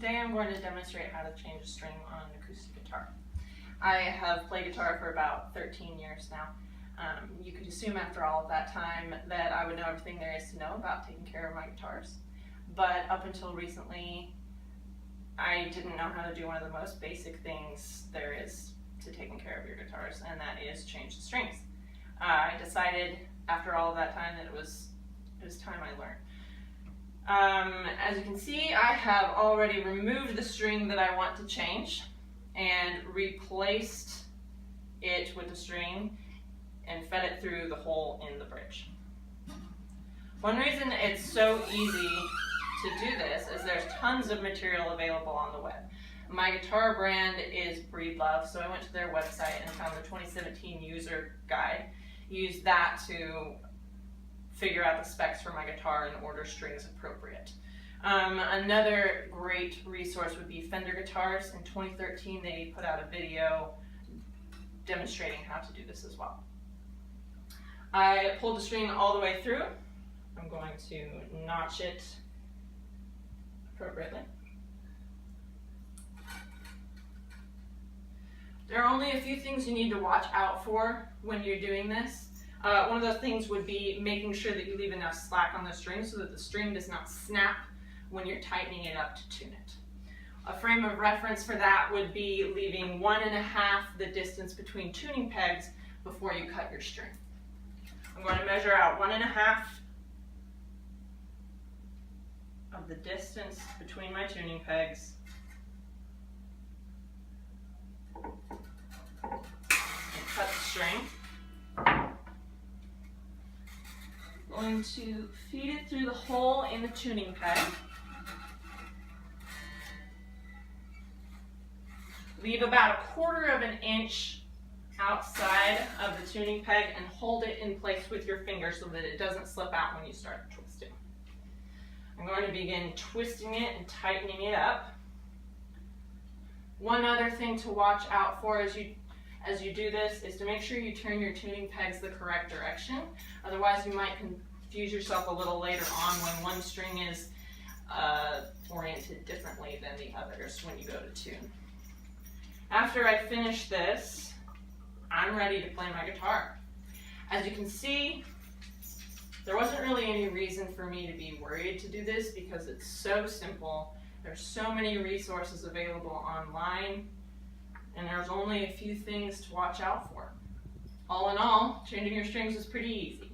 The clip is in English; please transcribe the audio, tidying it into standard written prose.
Today I'm going to demonstrate how to change a string on an acoustic guitar. I have played guitar for about 13 years now. You could assume after all of that time that I would know everything there is to know about taking care of my guitars. But up until recently, I didn't know how to do one of the most basic things there is to taking care of your guitars, and that is change the strings. I decided after all of that time that it was time I learned. As you can see, I have already removed the string that I want to change and replaced it with the string and fed it through the hole in the bridge. One reason it's so easy to do this is there's tons of material available on the web. My guitar brand is Breedlove, so I went to their website and found the 2017 user guide. Used that to figure out the specs for my guitar and order strings appropriate. Another great resource would be Fender Guitars. In 2013 they put out a video demonstrating how to do this as well. I pulled the string all the way through. I'm going to notch it appropriately. There are only a few things you need to watch out for when you're doing this. One of those things would be making sure that you leave enough slack on the string so that the string does not snap when you're tightening it up to tune it. A frame of reference for that would be leaving 1.5 the distance between tuning pegs before you cut your string. I'm going to measure out 1.5 of the distance between my tuning pegs and cut the string. Going to feed it through the hole in the tuning peg. Leave about 1/4 inch outside of the tuning peg and hold it in place with your finger so that it doesn't slip out when you start twisting. I'm going to begin twisting it and tightening it up. One other thing to watch out for as you do this is to make sure you turn your tuning pegs the correct direction. Otherwise, you might confuse yourself a little later on when one string is oriented differently than the others when you go to tune. After I finish this, I'm ready to play my guitar. As you can see, there wasn't really any reason for me to be worried to do this because it's so simple. There's so many resources available online, and there's only a few things to watch out for. All in all, changing your strings is pretty easy.